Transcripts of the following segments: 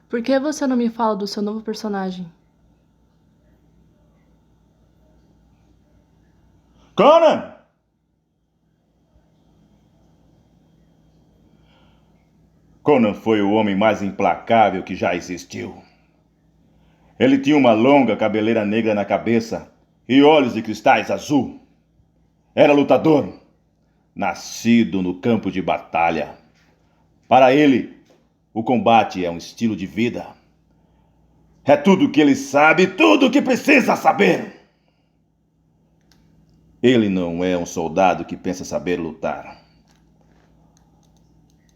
Por que você não me fala do seu novo personagem? Conan! Conan foi o homem mais implacável que já existiu. Ele tinha uma longa cabeleira negra na cabeça e olhos de cristais azul. Era lutador, nascido no campo de batalha. Para ele, o combate é um estilo de vida. É tudo o que ele sabe, tudo o que precisa saber. Ele não é um soldado que pensa saber lutar.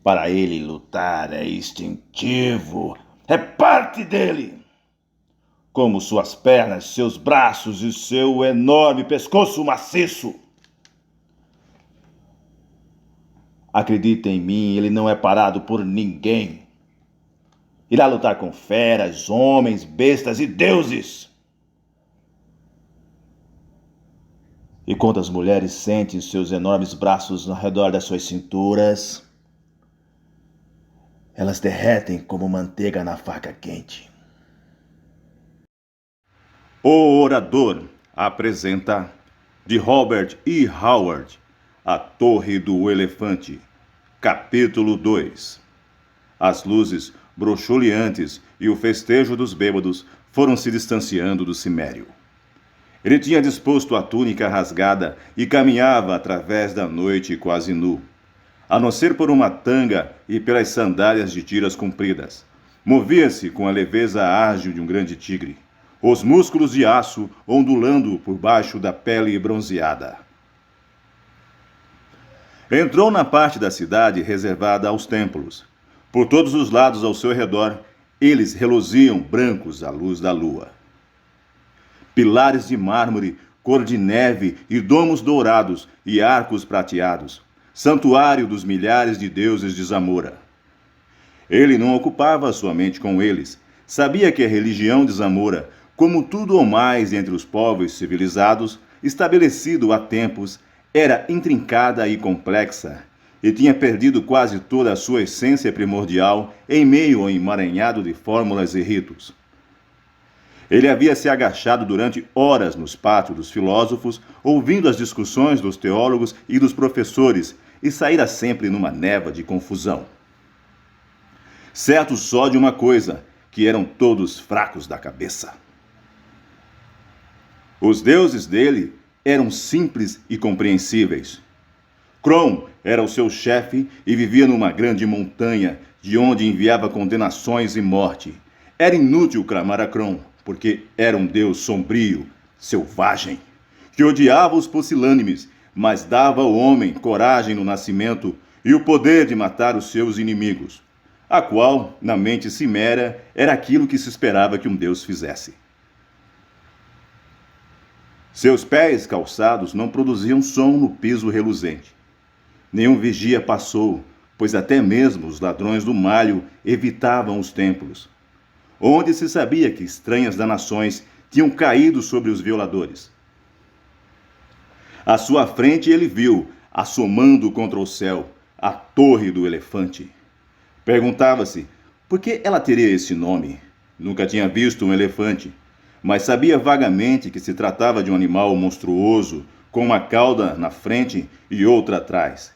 Para ele, lutar é instintivo, é parte dele. Como suas pernas, seus braços e seu enorme pescoço maciço. Acredita em mim, ele não é parado por ninguém. Irá lutar com feras, homens, bestas e deuses. E quando as mulheres sentem seus enormes braços ao redor das suas cinturas, elas derretem como manteiga na faca quente. O Orador apresenta, de Robert E. Howard, A Torre do Elefante, capítulo 2. As luzes broxuleantes e o festejo dos bêbados foram se distanciando do cimério. Ele tinha disposto a túnica rasgada e caminhava através da noite quase nu, a não ser por uma tanga e pelas sandálias de tiras compridas. Movia-se com a leveza ágil de um grande tigre, os músculos de aço ondulando por baixo da pele bronzeada. Entrou na parte da cidade reservada aos templos. Por todos os lados ao seu redor, eles reluziam brancos à luz da lua. Pilares de mármore, cor de neve e domos dourados e arcos prateados, santuário dos milhares de deuses de Zamora. Ele não ocupava sua mente com eles. Sabia que a religião de Zamora, como tudo ou mais entre os povos civilizados, estabelecido há tempos, era intrincada e complexa, e tinha perdido quase toda a sua essência primordial em meio ao emaranhado de fórmulas e ritos. Ele havia se agachado durante horas nos pátios dos filósofos, ouvindo as discussões dos teólogos e dos professores, e saíra sempre numa névoa de confusão. Certo só de uma coisa, que eram todos fracos da cabeça. Os deuses dele eram simples e compreensíveis. Kron era o seu chefe e vivia numa grande montanha, de onde enviava condenações e morte. Era inútil clamar a Kron, porque era um deus sombrio, selvagem, que odiava os pusilânimes, mas dava ao homem coragem no nascimento e o poder de matar os seus inimigos, a qual, na mente ciméria, era aquilo que se esperava que um deus fizesse. Seus pés calçados não produziam som no piso reluzente. Nenhum vigia passou, pois até mesmo os ladrões do malho evitavam os templos, onde se sabia que estranhas danações tinham caído sobre os violadores. À sua frente ele viu, assomando contra o céu, a Torre do Elefante. Perguntava-se por que ela teria esse nome. Nunca tinha visto um elefante, mas sabia vagamente que se tratava de um animal monstruoso, com uma cauda na frente e outra atrás.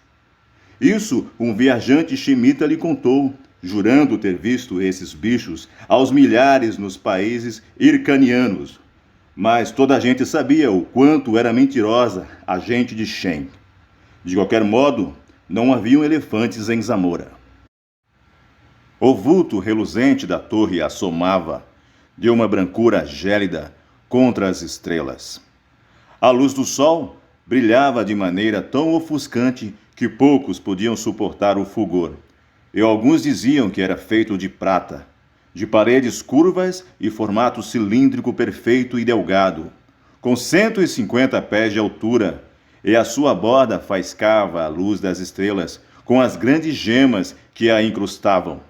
Isso um viajante ximita lhe contou, jurando ter visto esses bichos aos milhares nos países hircanianos. Mas toda a gente sabia o quanto era mentirosa a gente de Shem. De qualquer modo, não haviam elefantes em Zamora. O vulto reluzente da torre assomava, de uma brancura gélida, contra as estrelas. A luz do sol brilhava de maneira tão ofuscante que poucos podiam suportar o fulgor, e alguns diziam que era feito de prata, de paredes curvas e formato cilíndrico perfeito e delgado, com 150 pés de altura, e a sua borda faiscava a luz das estrelas com as grandes gemas que a incrustavam.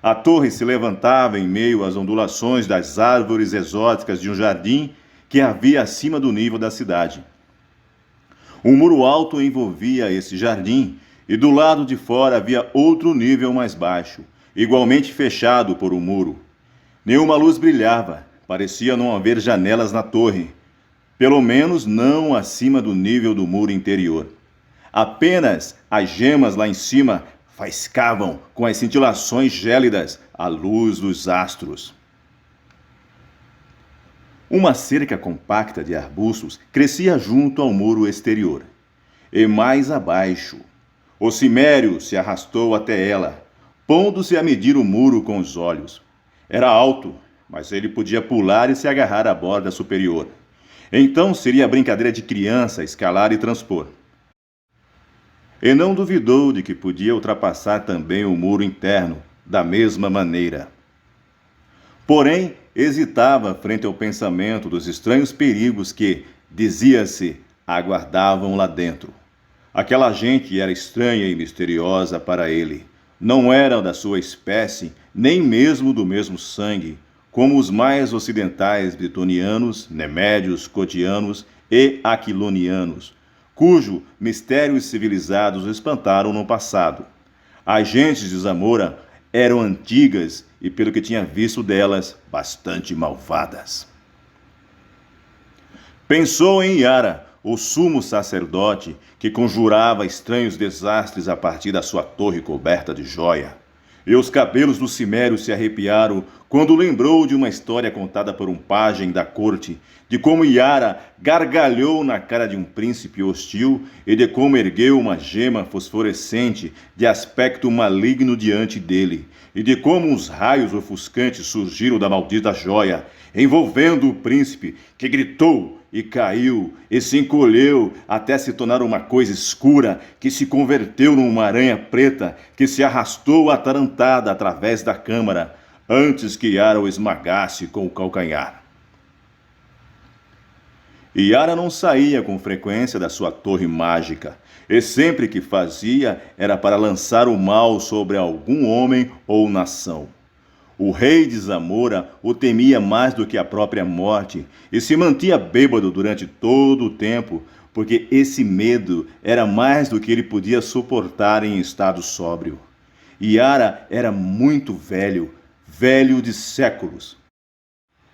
A torre se levantava em meio às ondulações das árvores exóticas de um jardim que havia acima do nível da cidade. Um muro alto envolvia esse jardim, e do lado de fora havia outro nível mais baixo, igualmente fechado por um muro. Nenhuma luz brilhava, parecia não haver janelas na torre, pelo menos não acima do nível do muro interior. Apenas as gemas lá em cima faiscavam com as cintilações gélidas à luz dos astros. Uma cerca compacta de arbustos crescia junto ao muro exterior. E mais abaixo, o cimério se arrastou até ela, pondo-se a medir o muro com os olhos. Era alto, mas ele podia pular e se agarrar à borda superior. Então seria brincadeira de criança escalar e transpor. E não duvidou de que podia ultrapassar também o muro interno, da mesma maneira. Porém, hesitava frente ao pensamento dos estranhos perigos que, dizia-se, aguardavam lá dentro. Aquela gente era estranha e misteriosa para ele. Não eram da sua espécie, nem mesmo do mesmo sangue, como os mais ocidentais britonianos, nemédios, cotianos e aquilonianos, cujo mistérios civilizados o espantaram no passado. As gentes de Zamora eram antigas e, pelo que tinha visto delas, bastante malvadas. Pensou em Yara, o sumo sacerdote, que conjurava estranhos desastres a partir da sua torre coberta de joia. E os cabelos do cimério se arrepiaram quando lembrou de uma história contada por um pajem da corte, de como Yara gargalhou na cara de um príncipe hostil e de como ergueu uma gema fosforescente de aspecto maligno diante dele, e de como uns raios ofuscantes surgiram da maldita joia, envolvendo o príncipe, que gritou e caiu e se encolheu até se tornar uma coisa escura que se converteu numa aranha preta que se arrastou atarantada através da câmara antes que Yara o esmagasse com o calcanhar. Yara não saía com frequência da sua torre mágica, e sempre que fazia era para lançar o mal sobre algum homem ou nação. O rei de Zamora o temia mais do que a própria morte e se mantinha bêbado durante todo o tempo, porque esse medo era mais do que ele podia suportar em estado sóbrio. Yara era muito velho, velho de séculos.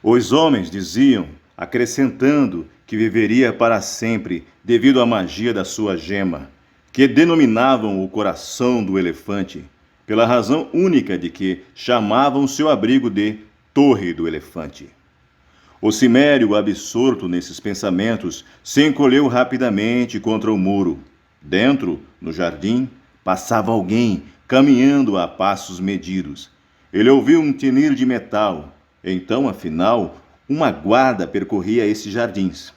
Os homens diziam, acrescentando que viveria para sempre devido à magia da sua gema, que denominavam o coração do elefante, pela razão única de que chamavam seu abrigo de Torre do Elefante. O cimério, absorto nesses pensamentos, se encolheu rapidamente contra o muro. Dentro, no jardim, passava alguém, caminhando a passos medidos. Ele ouviu um tinir de metal. Então, afinal, uma guarda percorria esses jardins.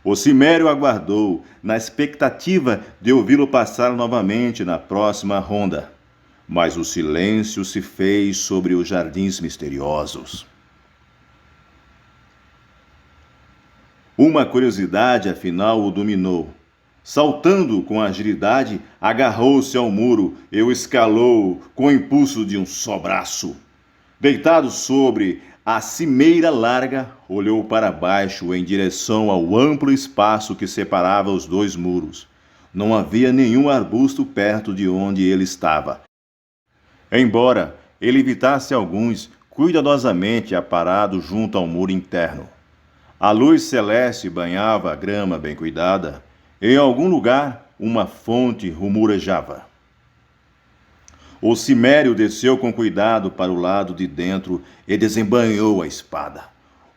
O cimério aguardou, na expectativa de ouvi-lo passar novamente na próxima ronda. Mas o silêncio se fez sobre os jardins misteriosos. Uma curiosidade, afinal, o dominou. Saltando com agilidade, agarrou-se ao muro e o escalou com o impulso de um só braço. Deitado sobre a cimeira larga, olhou para baixo em direção ao amplo espaço que separava os dois muros. Não havia nenhum arbusto perto de onde ele estava. Embora ele evitasse alguns cuidadosamente aparados junto ao muro interno. A luz celeste banhava a grama bem cuidada. Em algum lugar, uma fonte rumorejava. O cimério desceu com cuidado para o lado de dentro e desembainhou a espada.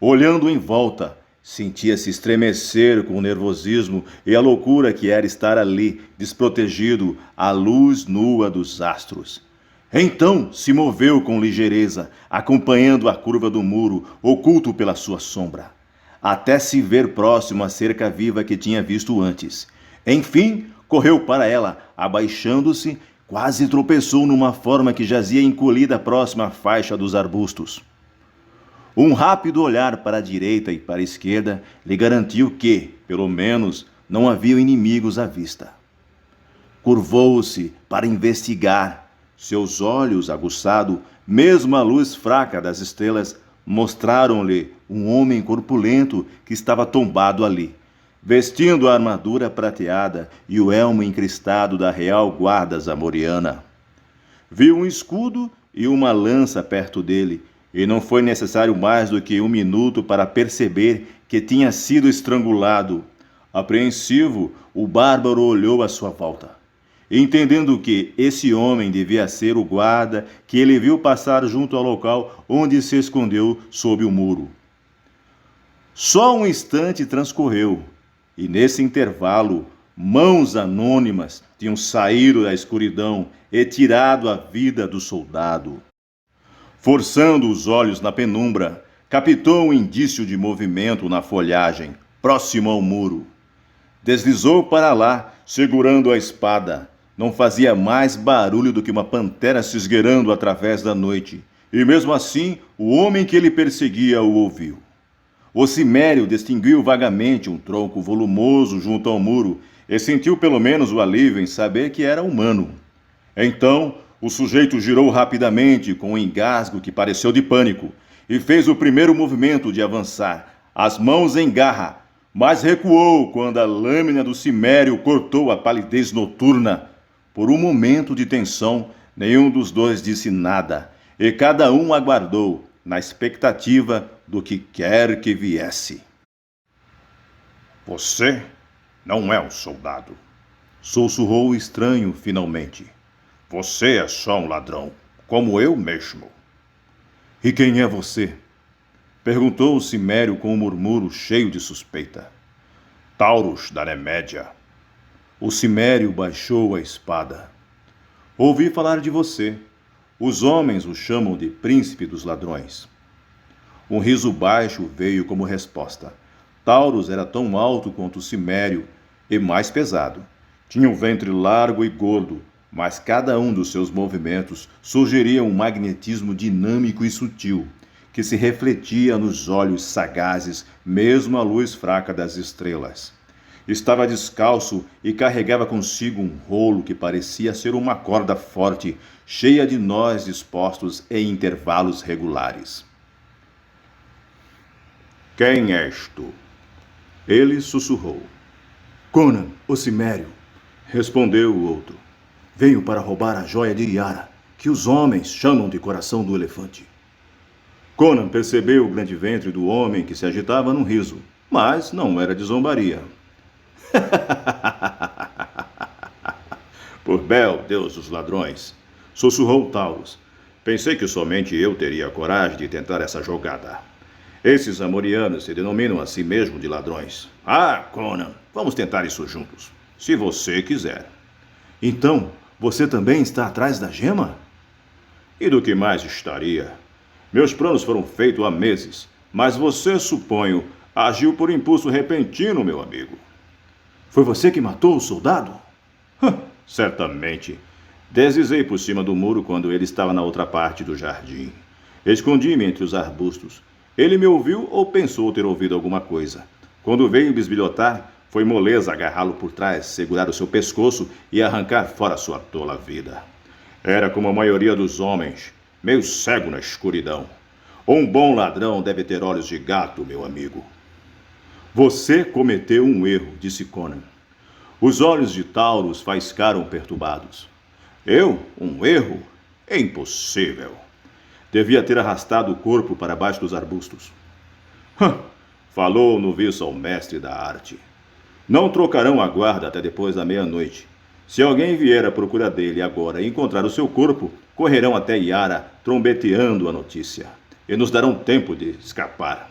Olhando em volta, sentia-se estremecer com o nervosismo e a loucura que era estar ali, desprotegido à luz nua dos astros. Então se moveu com ligeireza, acompanhando a curva do muro, oculto pela sua sombra, até se ver próximo à cerca viva que tinha visto antes. Enfim, correu para ela, abaixando-se, quase tropeçou numa forma que jazia encolhida próxima à faixa dos arbustos. Um rápido olhar para a direita e para a esquerda lhe garantiu que, pelo menos, não havia inimigos à vista. Curvou-se para investigar. Seus olhos, aguçados, mesmo à luz fraca das estrelas, mostraram-lhe um homem corpulento que estava tombado ali, vestindo a armadura prateada e o elmo encristado da Real Guarda Zamoriana. Viu um escudo e uma lança perto dele, e não foi necessário mais do que 1 minuto para perceber que tinha sido estrangulado. Apreensivo, o bárbaro olhou à sua volta, entendendo que esse homem devia ser o guarda que ele viu passar junto ao local onde se escondeu sob o muro. Só um instante transcorreu, e nesse intervalo, mãos anônimas tinham saído da escuridão e tirado a vida do soldado. Forçando os olhos na penumbra, captou um indício de movimento na folhagem, próximo ao muro. Deslizou para lá, segurando a espada. Não fazia mais barulho do que uma pantera se esgueirando através da noite. E mesmo assim, o homem que ele perseguia o ouviu. O cimério distinguiu vagamente um tronco volumoso junto ao muro e sentiu pelo menos o alívio em saber que era humano. Então, o sujeito girou rapidamente com um engasgo que pareceu de pânico e fez o primeiro movimento de avançar, as mãos em garra, mas recuou quando a lâmina do cimério cortou a palidez noturna. Por um momento de tensão, nenhum dos dois disse nada, e cada um aguardou, na expectativa do que quer que viesse. Você não é um soldado, Sussurrou o estranho finalmente. você é só um ladrão, como eu mesmo. E quem é você? Perguntou o cimério com um murmúrio cheio de suspeita. Taurus da Nemédia. O cimério baixou a espada. Ouvi falar de você. Os homens o chamam de príncipe dos ladrões. Um riso baixo veio como resposta. Taurus era tão alto quanto o cimério e mais pesado. Tinha um ventre largo e gordo, mas cada um dos seus movimentos sugeria um magnetismo dinâmico e sutil, que se refletia nos olhos sagazes, mesmo à luz fraca das estrelas. Estava descalço e carregava consigo um rolo que parecia ser uma corda forte, cheia de nós dispostos em intervalos regulares. Quem és tu? Ele sussurrou. Conan, o cimério, respondeu o outro. Venho para roubar a joia de Yara, que os homens chamam de coração do elefante. Conan percebeu o grande ventre do homem que se agitava num riso, mas não era de zombaria. Por Bel, Deus dos ladrões, sussurrou Taurus. pensei que somente eu teria coragem de tentar essa jogada. Esses amorianos se denominam a si mesmo de ladrões. Ah, Conan, vamos tentar isso juntos, se você quiser. Então, você também está atrás da gema? E do que mais estaria? Meus planos foram feitos há meses, mas você, suponho, agiu por impulso repentino, meu amigo. Foi você que matou o soldado? Certamente. Deslizei por cima do muro quando ele estava na outra parte do jardim. Escondi-me entre os arbustos. Ele me ouviu ou pensou ter ouvido alguma coisa. Quando veio bisbilhotar, foi moleza agarrá-lo por trás, segurar o seu pescoço e arrancar fora sua tola vida. Era como a maioria dos homens, meio cego na escuridão. Um bom ladrão deve ter olhos de gato, meu amigo. Você cometeu um erro, disse Conan. Os olhos de Taurus faiscaram perturbados. Eu? Um erro? É impossível. Devia ter arrastado o corpo para baixo dos arbustos. Falou o noviço ao mestre da arte. Não trocarão a guarda até depois da meia-noite. Se alguém vier à procura dele agora e encontrar o seu corpo, correrão até Yara, trombeteando a notícia, e nos darão tempo de escapar.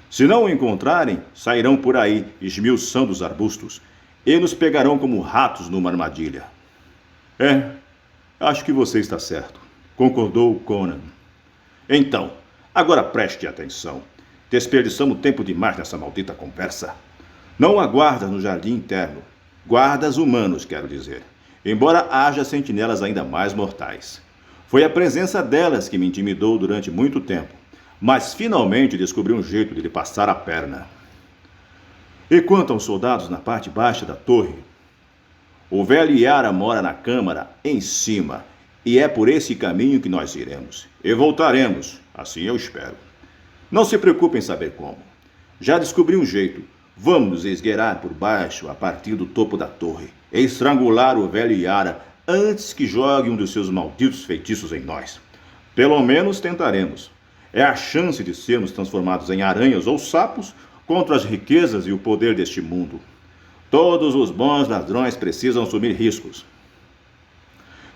Se não o encontrarem, sairão por aí, esmiuçando os arbustos, e nos pegarão como ratos numa armadilha. Acho que você está certo, concordou Conan. Então, agora preste atenção. Desperdiçamos tempo demais nessa maldita conversa. Não há guardas no jardim interno. Guardas humanos, quero dizer. Embora haja sentinelas ainda mais mortais. Foi a presença delas que me intimidou durante muito tempo. Mas finalmente descobri um jeito de lhe passar a perna. E quanto aos soldados na parte baixa da torre? O velho Yara mora na câmara em cima. E é por esse caminho que nós iremos. E voltaremos, assim eu espero. Não se preocupe em saber como. Já descobri um jeito. Vamos nos esgueirar por baixo a partir do topo da torre e estrangular o velho Yara antes que jogue um dos seus malditos feitiços em nós. Pelo menos tentaremos. É a chance de sermos transformados em aranhas ou sapos contra as riquezas e o poder deste mundo. Todos os bons ladrões precisam assumir riscos.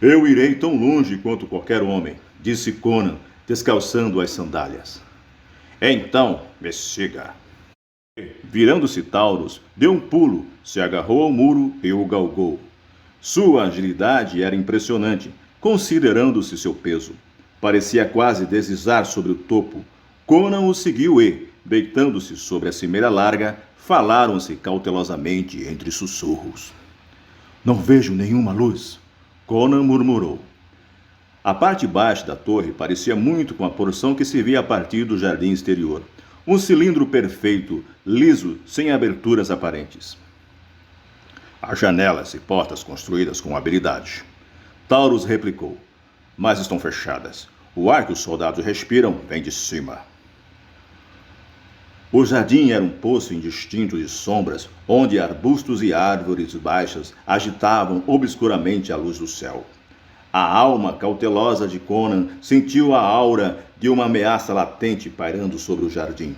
Eu irei tão longe quanto qualquer homem, disse Conan, descalçando as sandálias. Então, me siga. Virando-se Taurus, deu um pulo, se agarrou ao muro e o galgou. Sua agilidade era impressionante, considerando-se seu peso. Parecia quase deslizar sobre o topo. Conan o seguiu e, deitando-se sobre a cimeira larga, falaram-se cautelosamente entre sussurros. Não vejo nenhuma luz, Conan murmurou. A parte baixa da torre parecia muito com a porção que se via a partir do jardim exterior. Um cilindro perfeito, liso, sem aberturas aparentes. Há janelas e portas construídas com habilidade. Taurus replicou. Mas estão fechadas. O ar que os soldados respiram vem de cima. O jardim era um poço indistinto de sombras, onde arbustos e árvores baixas agitavam obscuramente a luz do céu. A alma cautelosa de Conan sentiu a aura de uma ameaça latente pairando sobre o jardim.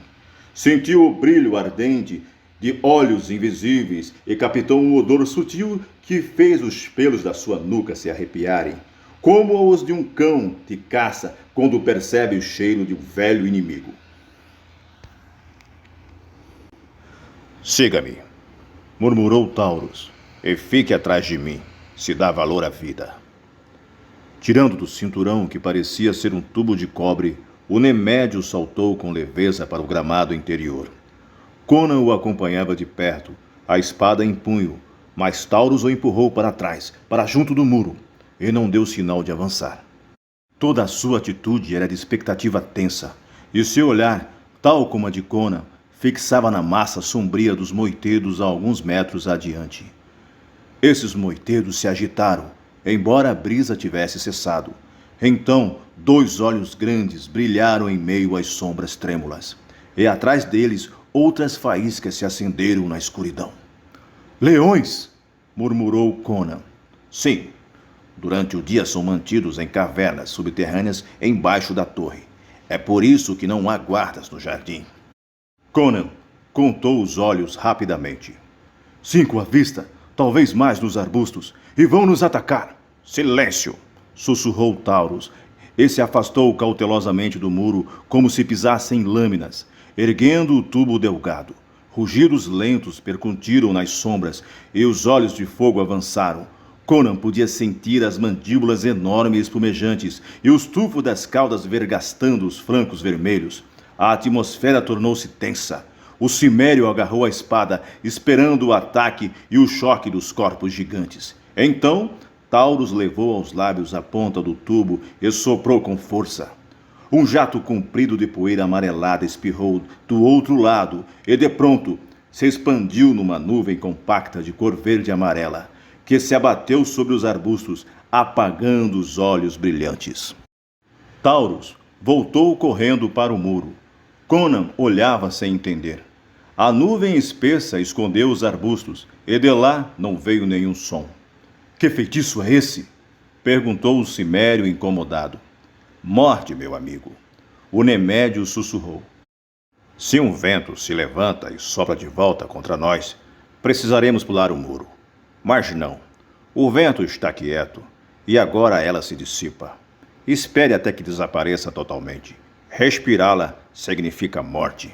Sentiu o brilho ardente de olhos invisíveis e captou um odor sutil que fez os pelos da sua nuca se arrepiarem, como os de um cão de caça quando percebe o cheiro de um velho inimigo. Siga-me, murmurou Taurus, e fique atrás de mim, se dá valor à vida. Tirando do cinturão que parecia ser um tubo de cobre, o Nemédio saltou com leveza para o gramado interior. Conan o acompanhava de perto, a espada em punho, mas Taurus o empurrou para trás, para junto do muro, e não deu sinal de avançar. Toda a sua atitude era de expectativa tensa, e seu olhar, tal como a de Conan, fixava na massa sombria dos moitedos a alguns metros adiante. Esses moitedos se agitaram, embora a brisa tivesse cessado. Então, 2 olhos grandes brilharam em meio às sombras trêmulas, e atrás deles outras faíscas se acenderam na escuridão. Leões! Murmurou Conan. Sim, durante o dia são mantidos em cavernas subterrâneas embaixo da torre. É por isso que não há guardas no jardim. Conan contou os olhos rapidamente. 5 à vista, talvez mais nos arbustos, e vão nos atacar. Silêncio! Sussurrou Taurus, e se afastou cautelosamente do muro, como se pisasse em lâminas, erguendo o tubo delgado. Rugidos lentos percutiram nas sombras, e os olhos de fogo avançaram. Conan podia sentir as mandíbulas enormes e espumejantes, e os tufos das caudas vergastando os flancos vermelhos. A atmosfera tornou-se tensa. O cimério agarrou a espada, esperando o ataque e o choque dos corpos gigantes. Então, Taurus levou aos lábios a ponta do tubo e soprou com força. Um jato comprido de poeira amarelada espirrou do outro lado e, de pronto, se expandiu numa nuvem compacta de cor verde e amarela, que se abateu sobre os arbustos, apagando os olhos brilhantes. Taurus voltou correndo para o muro. Conan olhava sem entender. A nuvem espessa escondeu os arbustos, e de lá não veio nenhum som. Que feitiço é esse? Perguntou o cimério incomodado. Morte, meu amigo. O Nemédio sussurrou. Se um vento se levanta e sopra de volta contra nós, precisaremos pular o muro. Mas não. O vento está quieto, e agora ela se dissipa. Espere até que desapareça totalmente. Respirá-la significa morte.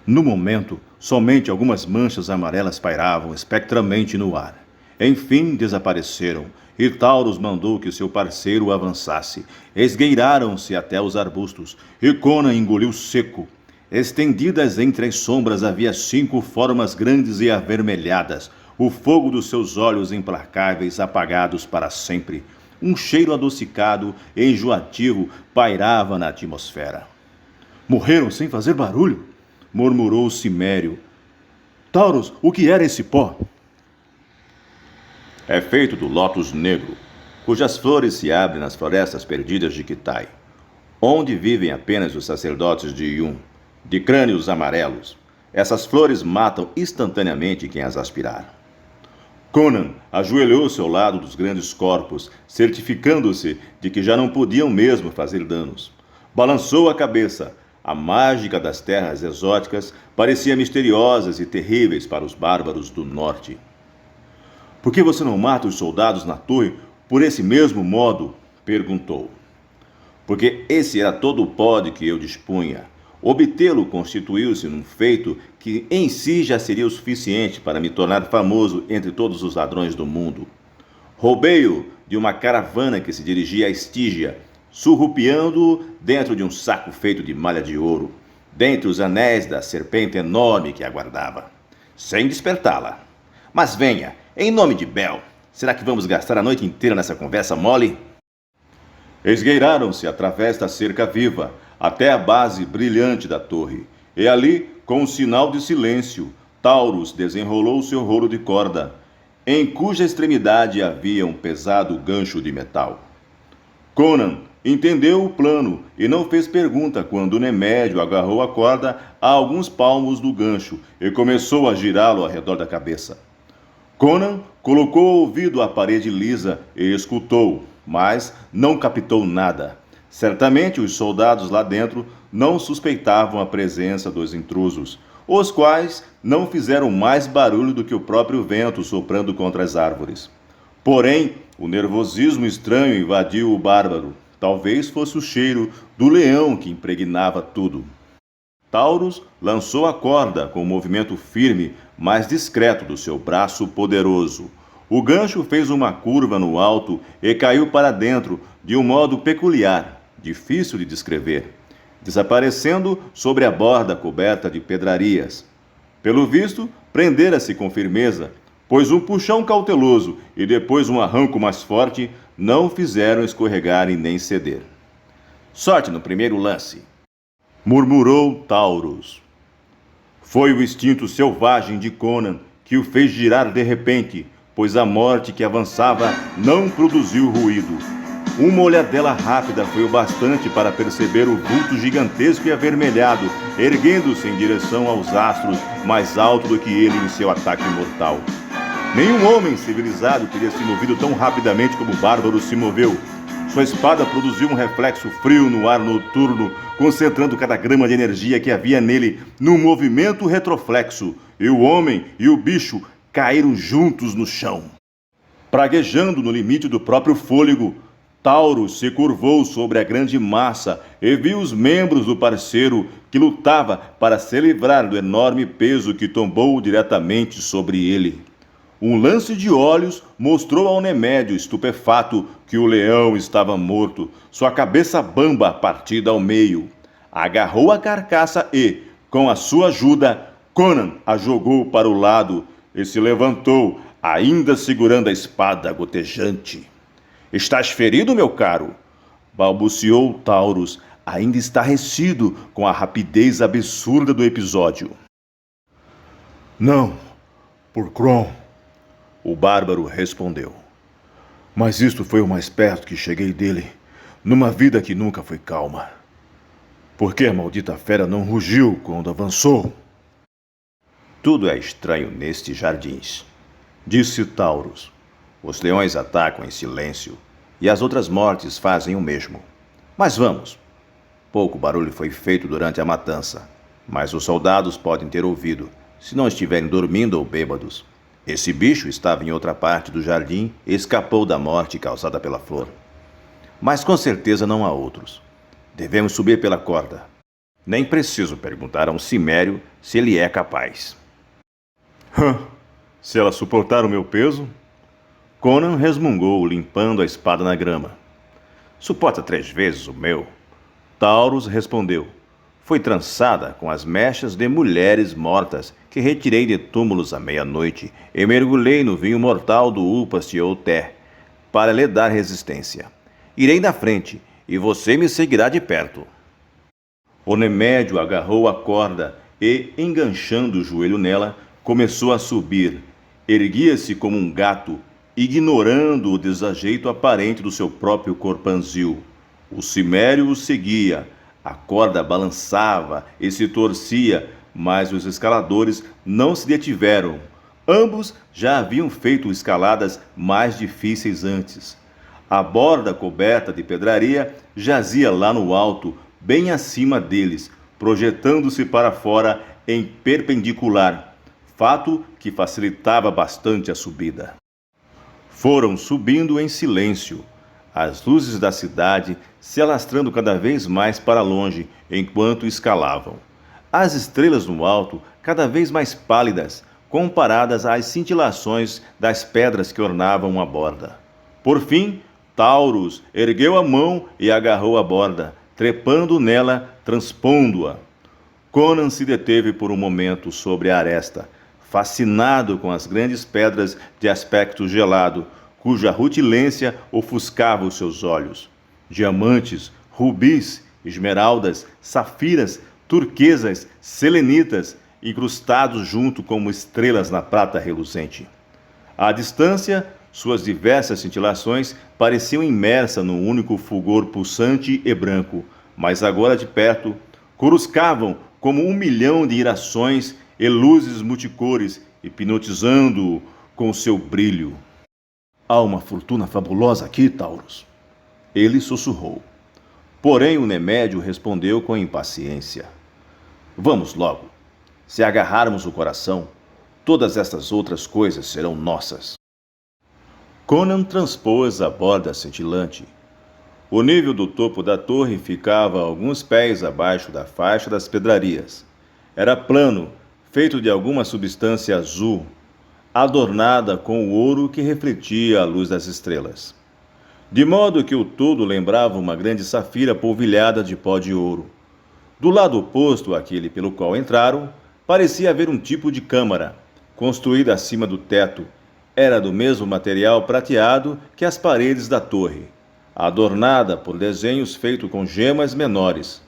No momento, somente algumas manchas amarelas pairavam espectralmente no ar. Enfim, desapareceram, e Taurus mandou que seu parceiro avançasse. Esgueiraram-se até os arbustos, e Conan engoliu seco. Estendidas entre as sombras havia 5 formas grandes e avermelhadas, o fogo dos seus olhos implacáveis apagados para sempre. Um cheiro adocicado e enjoativo pairava na atmosfera. Morreram sem fazer barulho? Murmurou o cimério. Taurus, o que era esse pó? É feito do lótus negro, cujas flores se abrem nas florestas perdidas de Kitai, onde vivem apenas os sacerdotes de Yun, de crânios amarelos. Essas flores matam instantaneamente quem as aspirar. Conan ajoelhou-se ao lado dos grandes corpos, certificando-se de que já não podiam mesmo fazer danos. Balançou a cabeça. A mágica das terras exóticas parecia misteriosas e terríveis para os bárbaros do norte. Por que você não mata os soldados na torre por esse mesmo modo? Perguntou. Porque esse era todo o pó de que eu dispunha. Obtê-lo constituiu-se num feito que em si já seria o suficiente para me tornar famoso entre todos os ladrões do mundo. Roubei-o de uma caravana que se dirigia a Estígia, surrupiando-o dentro de um saco feito de malha de ouro, dentre os anéis da serpente enorme que aguardava, sem despertá-la. Mas venha, em nome de Bel, será que vamos gastar a noite inteira nessa conversa mole? Esgueiraram-se através da cerca viva, até a base brilhante da torre, e ali, com um sinal de silêncio, Taurus desenrolou seu rolo de corda, em cuja extremidade havia um pesado gancho de metal. Conan entendeu o plano e não fez pergunta quando Nemédio agarrou a corda a alguns palmos do gancho e começou a girá-lo ao redor da cabeça. Conan colocou o ouvido à parede lisa e escutou, mas não captou nada. Certamente os soldados lá dentro não suspeitavam a presença dos intrusos, os quais não fizeram mais barulho do que o próprio vento soprando contra as árvores. Porém, o nervosismo estranho invadiu o bárbaro. Talvez fosse o cheiro do leão que impregnava tudo. Taurus lançou a corda com um movimento firme, mas discreto do seu braço poderoso. O gancho fez uma curva no alto e caiu para dentro de um modo peculiar, difícil de descrever, desaparecendo sobre a borda coberta de pedrarias. Pelo visto, prendera-se com firmeza, pois um puxão cauteloso e depois um arranco mais forte não o fizeram escorregar e nem ceder. Sorte no primeiro lance, murmurou Taurus. Foi o instinto selvagem de Conan que o fez girar de repente, pois a morte que avançava não produziu ruído. Uma olhadela rápida foi o bastante para perceber o vulto gigantesco e avermelhado, erguendo-se em direção aos astros, mais alto do que ele em seu ataque mortal. Nenhum homem civilizado teria se movido tão rapidamente como o bárbaro se moveu. Sua espada produziu um reflexo frio no ar noturno, concentrando cada grama de energia que havia nele num movimento retroflexo, e o homem e o bicho caíram juntos no chão. Praguejando no limite do próprio fôlego, Taurus se curvou sobre a grande massa e viu os membros do parceiro que lutava para se livrar do enorme peso que tombou diretamente sobre ele. Um lance de olhos mostrou ao Nemédio estupefato que o leão estava morto, sua cabeça bamba partida ao meio. Agarrou a carcaça e, com a sua ajuda, Conan a jogou para o lado e se levantou, ainda segurando a espada gotejante. Estás ferido, meu caro? Balbuciou Taurus, ainda estarrecido com a rapidez absurda do episódio. Não, por Kron, o bárbaro respondeu. Mas isto foi o mais perto que cheguei dele, numa vida que nunca foi calma. Por que a maldita fera não rugiu quando avançou? Tudo é estranho nestes jardins, disse Taurus. Os leões atacam em silêncio, e as outras mortes fazem o mesmo. Mas vamos. Pouco barulho foi feito durante a matança, mas os soldados podem ter ouvido, se não estiverem dormindo ou bêbados. Esse bicho estava em outra parte do jardim e escapou da morte causada pela flor. Mas com certeza não há outros. Devemos subir pela corda. Nem preciso perguntar a um cimério se ele é capaz. Se ela suportar o meu peso? Conan resmungou, limpando a espada na grama. Suporta 3 vezes o meu. Taurus respondeu. Foi trançada com as mechas de mulheres mortas que retirei de túmulos à meia-noite e mergulhei no vinho mortal do Upasti ou Té, para lhe dar resistência. Irei na frente, e você me seguirá de perto. O Nemédio agarrou a corda e, enganchando o joelho nela, começou a subir. Erguia-se como um gato, ignorando o desajeito aparente do seu próprio corpanzil. O cimério o seguia. A corda balançava e se torcia, mas os escaladores não se detiveram. Ambos já haviam feito escaladas mais difíceis antes. A borda coberta de pedraria jazia lá no alto, bem acima deles, projetando-se para fora em perpendicular, fato que facilitava bastante a subida. Foram subindo em silêncio, as luzes da cidade se alastrando cada vez mais para longe enquanto escalavam. As estrelas no alto cada vez mais pálidas, comparadas às cintilações das pedras que ornavam a borda. Por fim, Taurus ergueu a mão e agarrou a borda, trepando nela, transpondo-a. Conan se deteve por um momento sobre a aresta, fascinado com as grandes pedras de aspecto gelado, cuja rutilência ofuscava os seus olhos. Diamantes, rubis, esmeraldas, safiras, turquesas, selenitas, incrustados junto como estrelas na prata reluzente. À distância, suas diversas cintilações pareciam imersas num único fulgor pulsante e branco, mas agora de perto, coruscavam como 1.000.000 de irações e luzes multicores, hipnotizando-o com seu brilho. Há uma fortuna fabulosa aqui, Taurus. Ele sussurrou. Porém, o Nemédio respondeu com impaciência. Vamos logo. Se agarrarmos o coração, todas estas outras coisas serão nossas. Conan transpôs a borda cintilante. O nível do topo da torre ficava alguns pés abaixo da faixa das pedrarias. Era plano, feito de alguma substância azul, adornada com o ouro que refletia a luz das estrelas. De modo que o todo lembrava uma grande safira polvilhada de pó de ouro. Do lado oposto àquele pelo qual entraram, parecia haver um tipo de câmara, construída acima do teto. Era do mesmo material prateado que as paredes da torre, adornada por desenhos feitos com gemas menores.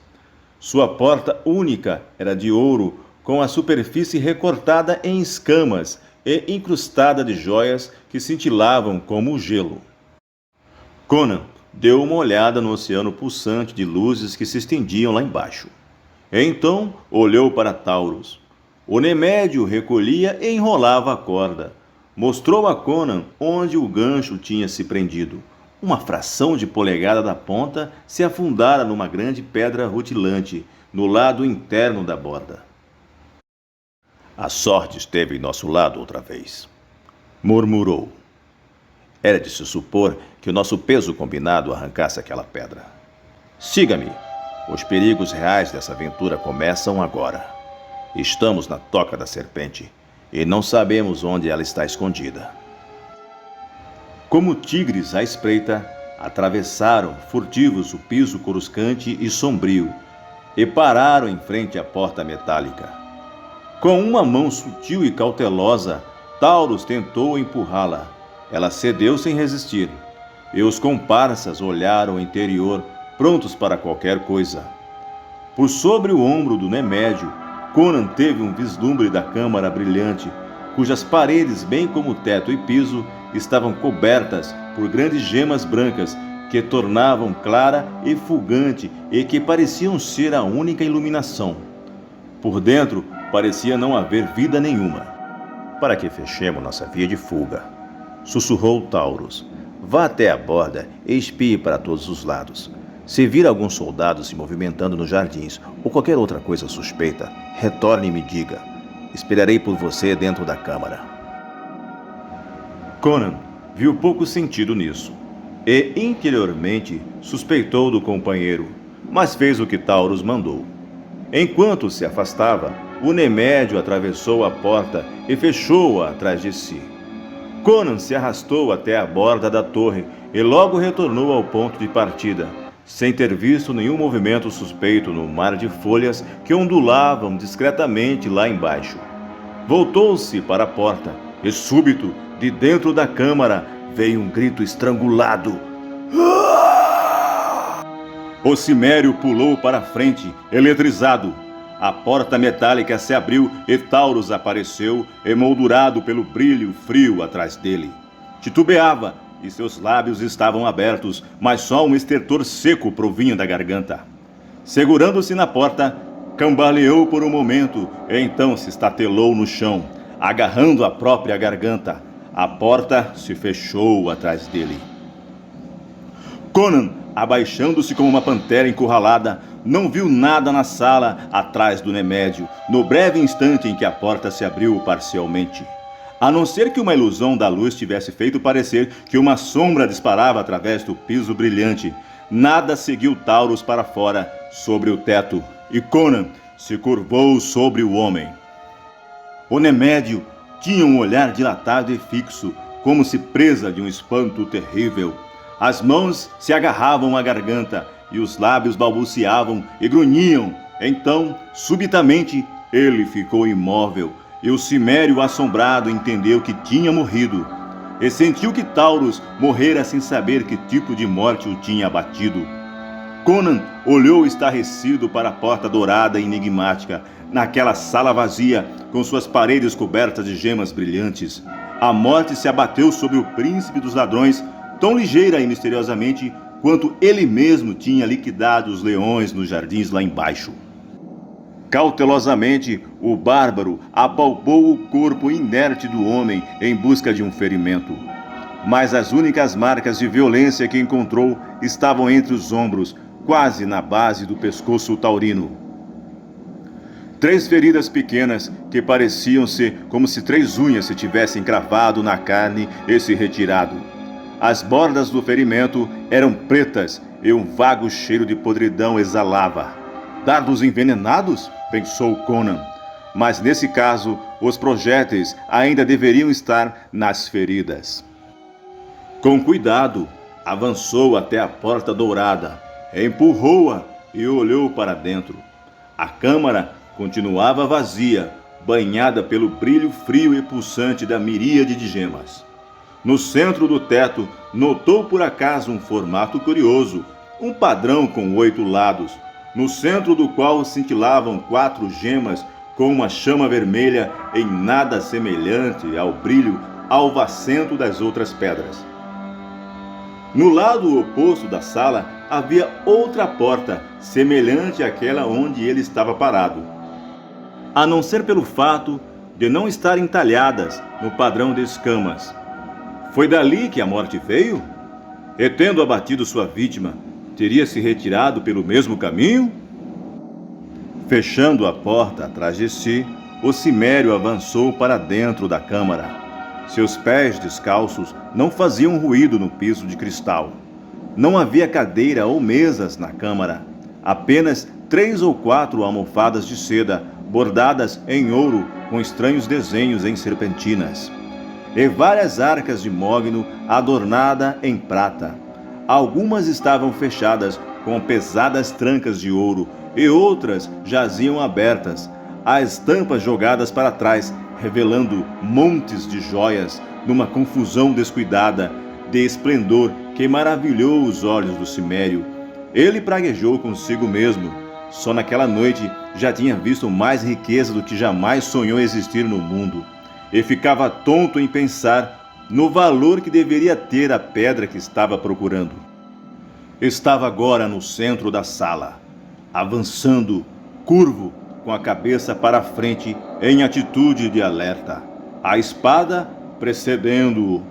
Sua porta única era de ouro, com a superfície recortada em escamas e incrustada de joias que cintilavam como o gelo. Conan deu uma olhada no oceano pulsante de luzes que se estendiam lá embaixo. Então olhou para Taurus. O Nemédio recolhia e enrolava a corda. Mostrou a Conan onde o gancho tinha se prendido. Uma fração de polegada da ponta se afundara numa grande pedra rutilante, no lado interno da borda. A sorte esteve em nosso lado outra vez, murmurou. Era de se supor que o nosso peso combinado arrancasse aquela pedra. Siga-me. Os perigos reais dessa aventura começam agora. Estamos na toca da serpente e não sabemos onde ela está escondida. Como tigres à espreita, atravessaram furtivos o piso coruscante e sombrio e pararam em frente à porta metálica. Com uma mão sutil e cautelosa, Taurus tentou empurrá-la. Ela cedeu sem resistir, e os comparsas olharam o interior, prontos para qualquer coisa. Por sobre o ombro do Nemédio, Conan teve um vislumbre da câmara brilhante, cujas paredes, bem como teto e piso, estavam cobertas por grandes gemas brancas que tornavam clara e fulgante e que pareciam ser a única iluminação. Por dentro, parecia não haver vida nenhuma. Para que fechemos nossa via de fuga, sussurrou Taurus. Vá até a borda e espie para todos os lados. Se vir algum soldado se movimentando nos jardins ou qualquer outra coisa suspeita, retorne e me diga. Esperarei por você dentro da câmara. Conan viu pouco sentido nisso e, interiormente, suspeitou do companheiro, mas fez o que Taurus mandou. Enquanto se afastava, o Nemédio atravessou a porta e fechou-a atrás de si. Conan se arrastou até a borda da torre e logo retornou ao ponto de partida, sem ter visto nenhum movimento suspeito no mar de folhas que ondulavam discretamente lá embaixo. Voltou-se para a porta e, súbito, de dentro da câmara, veio um grito estrangulado. O cimério pulou para a frente, eletrizado. A porta metálica se abriu e Taurus apareceu, emoldurado pelo brilho frio atrás dele. Titubeava e seus lábios estavam abertos, mas só um estertor seco provinha da garganta. Segurando-se na porta, cambaleou por um momento e então se estatelou no chão, agarrando a própria garganta. A porta se fechou atrás dele. Conan, abaixando-se como uma pantera encurralada, não viu nada na sala atrás do Nemédio, no breve instante em que a porta se abriu parcialmente. A não ser que uma ilusão da luz tivesse feito parecer que uma sombra disparava através do piso brilhante, nada seguiu Taurus para fora, sobre o teto, e Conan se curvou sobre o homem. O Nemédio tinha um olhar dilatado e fixo, como se presa de um espanto terrível. As mãos se agarravam à garganta e os lábios balbuciavam e grunhiam. Então, subitamente, ele ficou imóvel e o cimério assombrado entendeu que tinha morrido e sentiu que Taurus morrera sem saber que tipo de morte o tinha abatido. Conan olhou estarrecido para a porta dourada e enigmática, naquela sala vazia, com suas paredes cobertas de gemas brilhantes. A morte se abateu sobre o príncipe dos ladrões, tão ligeira e misteriosamente quanto ele mesmo tinha liquidado os leões nos jardins lá embaixo. Cautelosamente, o bárbaro apalpou o corpo inerte do homem em busca de um ferimento. Mas as únicas marcas de violência que encontrou estavam entre os ombros, quase na base do pescoço taurino. 3 feridas pequenas que pareciam-se como se 3 unhas se tivessem cravado na carne e se retirado. As bordas do ferimento eram pretas e um vago cheiro de podridão exalava. Dardos envenenados? Pensou Conan. Mas nesse caso, os projéteis ainda deveriam estar nas feridas. Com cuidado, avançou até a porta dourada, empurrou-a e olhou para dentro. A câmara continuava vazia, banhada pelo brilho frio e pulsante da miríade de gemas. No centro do teto, notou por acaso um formato curioso, um padrão com 8 lados, no centro do qual cintilavam 4 gemas com uma chama vermelha em nada semelhante ao brilho alvacento das outras pedras. No lado oposto da sala havia outra porta, semelhante àquela onde ele estava parado, a não ser pelo fato de não estarem entalhadas no padrão de escamas. Foi dali que a morte veio? E tendo abatido sua vítima, teria se retirado pelo mesmo caminho? Fechando a porta atrás de si, o cimério avançou para dentro da câmara. Seus pés descalços não faziam ruído no piso de cristal. Não havia cadeira ou mesas na câmara. Apenas 3 ou 4 almofadas de seda, bordadas em ouro com estranhos desenhos em serpentinas. E várias arcas de mogno adornada em prata. Algumas estavam fechadas com pesadas trancas de ouro e outras jaziam abertas, as tampas jogadas para trás, revelando montes de joias numa confusão descuidada de esplendor que maravilhou os olhos do cimério. Ele praguejou consigo mesmo. Só naquela noite já tinha visto mais riqueza do que jamais sonhou existir no mundo. E ficava tonto em pensar no valor que deveria ter a pedra que estava procurando. Estava agora no centro da sala, avançando, curvo, com a cabeça para a frente, em atitude de alerta, a espada precedendo-o.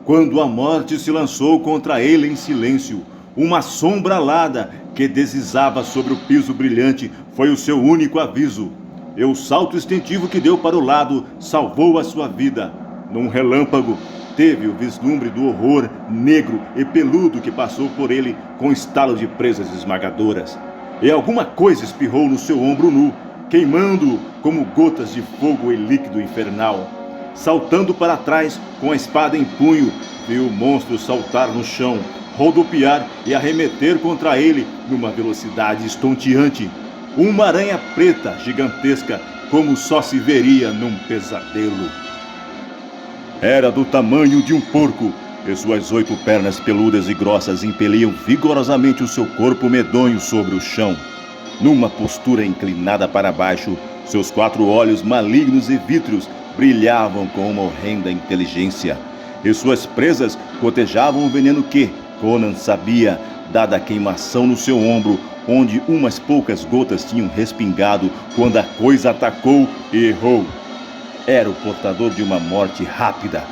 Quando a morte se lançou contra ele em silêncio, uma sombra alada que deslizava sobre o piso brilhante foi o seu único aviso. E o salto instintivo que deu para o lado salvou a sua vida. Num relâmpago, teve o vislumbre do horror negro e peludo que passou por ele com estalo de presas esmagadoras. E alguma coisa espirrou no seu ombro nu, queimando-o como gotas de fogo e líquido infernal. Saltando para trás, com a espada em punho, viu o monstro saltar no chão, rodopiar e arremeter contra ele numa velocidade estonteante. Uma aranha preta gigantesca, como só se veria num pesadelo. Era do tamanho de um porco, e suas 8 pernas peludas e grossas impeliam vigorosamente o seu corpo medonho sobre o chão. Numa postura inclinada para baixo, seus 4 olhos malignos e vítreos brilhavam com uma horrenda inteligência, e suas presas cotejavam o veneno que, Conan sabia, dada a queimação no seu ombro, onde umas poucas gotas tinham respingado quando a coisa atacou e errou. era o portador de uma morte rápida.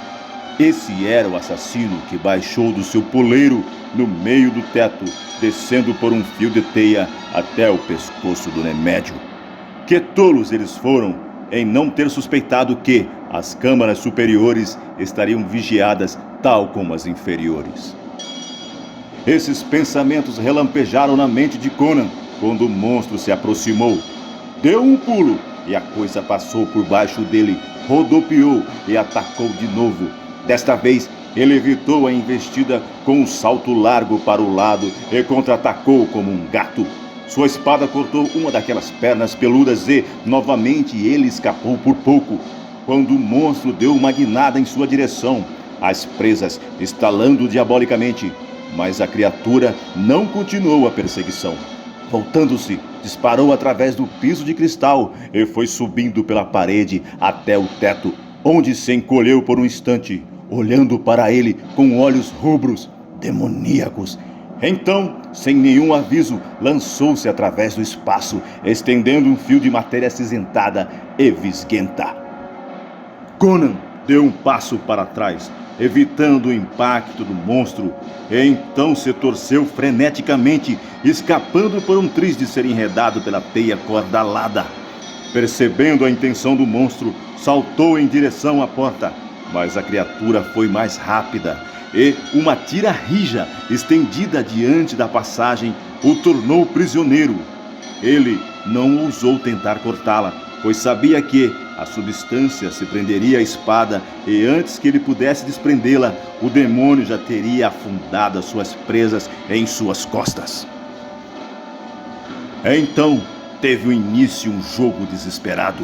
Esse era o assassino que baixou do seu poleiro no meio do teto, descendo por um fio de teia até o pescoço do Nemédio. Que tolos eles foram em não ter suspeitado que as câmaras superiores estariam vigiadas tal como as inferiores. Esses pensamentos relampejaram na mente de Conan quando o monstro se aproximou. Deu um pulo e a coisa passou por baixo dele, rodopiou e atacou de novo. Desta vez, ele evitou a investida com um salto largo para o lado e contra-atacou como um gato. Sua espada cortou uma daquelas pernas peludas e, novamente, ele escapou por pouco. Quando o monstro deu uma guinada em sua direção, as presas estalando diabolicamente, mas a criatura não continuou a perseguição. Voltando-se, disparou através do piso de cristal e foi subindo pela parede até o teto, onde se encolheu por um instante, olhando para ele com olhos rubros, demoníacos. Então, sem nenhum aviso, lançou-se através do espaço, estendendo um fio de matéria acinzentada e visguenta. Conan deu um passo para trás, evitando o impacto do monstro, e então se torceu freneticamente, escapando por um triz de ser enredado pela teia cordalada. Percebendo a intenção do monstro, saltou em direção à porta, mas a criatura foi mais rápida, e uma tira rija estendida diante da passagem o tornou prisioneiro. Ele não ousou tentar cortá-la, pois sabia que a substância se prenderia à espada e antes que ele pudesse desprendê-la, o demônio já teria afundado as suas presas em suas costas. Então teve o início um jogo desesperado.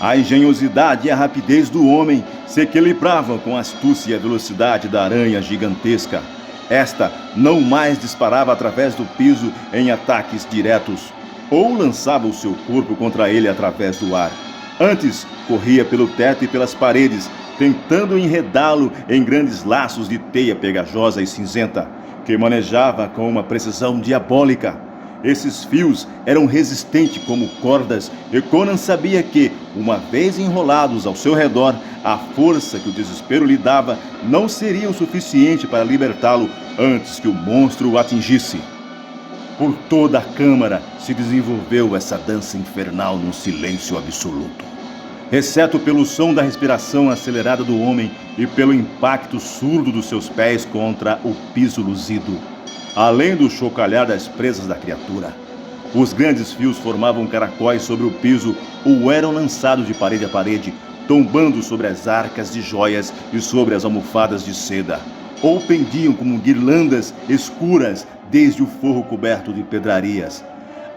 A engenhosidade e a rapidez do homem se equilibravam com a astúcia e a velocidade da aranha gigantesca. Esta não mais disparava através do piso em ataques diretos, ou lançava o seu corpo contra ele através do ar. Antes, corria pelo teto e pelas paredes, tentando enredá-lo em grandes laços de teia pegajosa e cinzenta, que manejava com uma precisão diabólica. Esses fios eram resistentes como cordas, e Conan sabia que, uma vez enrolados ao seu redor, a força que o desespero lhe dava não seria o suficiente para libertá-lo antes que o monstro o atingisse. Por toda a câmara se desenvolveu essa dança infernal num silêncio absoluto, exceto pelo som da respiração acelerada do homem e pelo impacto surdo dos seus pés contra o piso luzido. Além do chocalhar das presas da criatura, os grandes fios formavam caracóis sobre o piso ou eram lançados de parede a parede, tombando sobre as arcas de joias e sobre as almofadas de seda, ou pendiam como guirlandas escuras desde o forro coberto de pedrarias.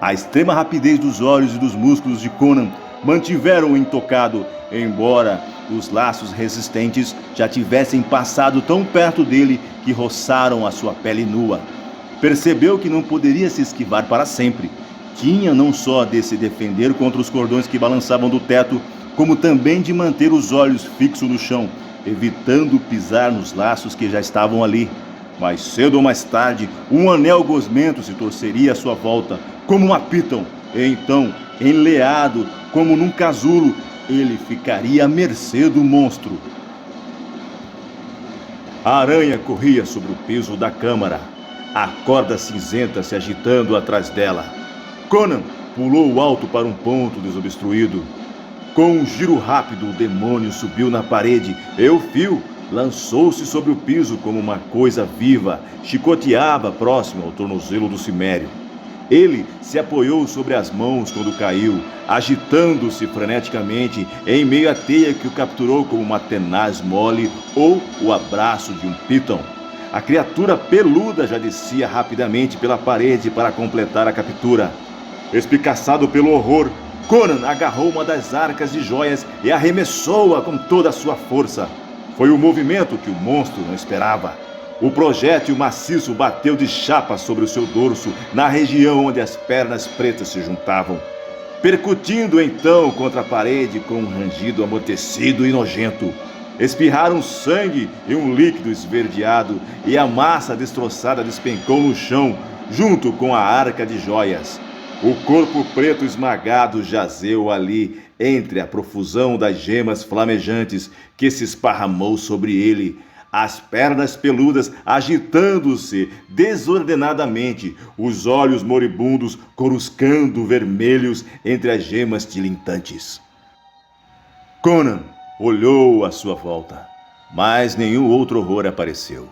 A extrema rapidez dos olhos e dos músculos de Conan mantiveram-o intocado, embora os laços resistentes já tivessem passado tão perto dele que roçaram a sua pele nua. Percebeu que não poderia se esquivar para sempre. Tinha não só de se defender contra os cordões que balançavam do teto, como também de manter os olhos fixos no chão, evitando pisar nos laços que já estavam ali. Mais cedo ou mais tarde, um anel gosmento se torceria à sua volta, como uma píton, e então, enleado como num casulo, ele ficaria à mercê do monstro. A aranha corria sobre o piso da câmara, a corda cinzenta se agitando atrás dela. Conan pulou alto para um ponto desobstruído. Com um giro rápido, o demônio subiu na parede e o fio lançou-se sobre o piso como uma coisa viva, chicoteava próximo ao tornozelo do cimério. Ele se apoiou sobre as mãos quando caiu, agitando-se freneticamente em meio à teia que o capturou como uma tenaz mole ou o abraço de um píton. A criatura peluda já descia rapidamente pela parede para completar a captura. Espicaçado pelo horror, Conan agarrou uma das arcas de joias e arremessou-a com toda a sua força. Foi o movimento que o monstro não esperava. O projétil maciço bateu de chapa sobre o seu dorso, na região onde as pernas pretas se juntavam, percutindo então contra a parede com um rangido amortecido e nojento. Espirraram sangue e um líquido esverdeado, e a massa destroçada despencou no chão, junto com a arca de joias. O corpo preto esmagado jazeu ali, entre a profusão das gemas flamejantes que se esparramou sobre ele, as pernas peludas agitando-se desordenadamente, os olhos moribundos coruscando vermelhos entre as gemas tilintantes. Conan olhou à sua volta, mas nenhum outro horror apareceu.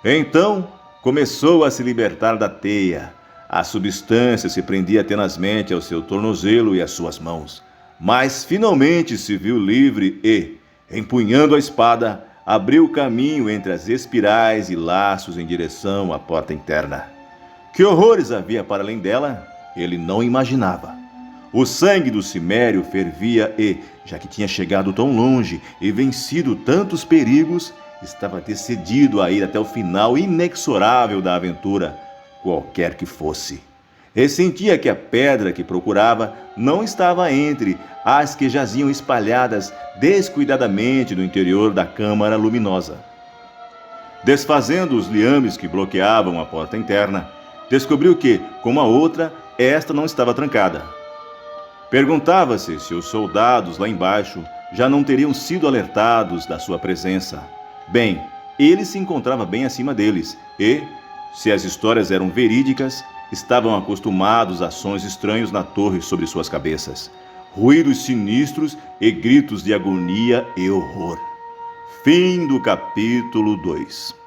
Então começou a se libertar da teia. A substância se prendia tenazmente ao seu tornozelo e às suas mãos, mas finalmente se viu livre e, empunhando a espada, abriu caminho entre as espirais e laços em direção à porta interna. Que horrores havia para além dela, ele não imaginava. O sangue do cimério fervia e, já que tinha chegado tão longe e vencido tantos perigos, estava decidido a ir até o final inexorável da aventura, qualquer que fosse. E sentia que a pedra que procurava não estava entre as que jaziam espalhadas descuidadamente no interior da câmara luminosa. Desfazendo os liames que bloqueavam a porta interna, descobriu que, como a outra, esta não estava trancada. Perguntava-se se os soldados lá embaixo já não teriam sido alertados da sua presença. Bem, ele se encontrava bem acima deles e, se as histórias eram verídicas, estavam acostumados a sons estranhos na torre sobre suas cabeças, ruídos sinistros e gritos de agonia e horror. Fim do capítulo 2.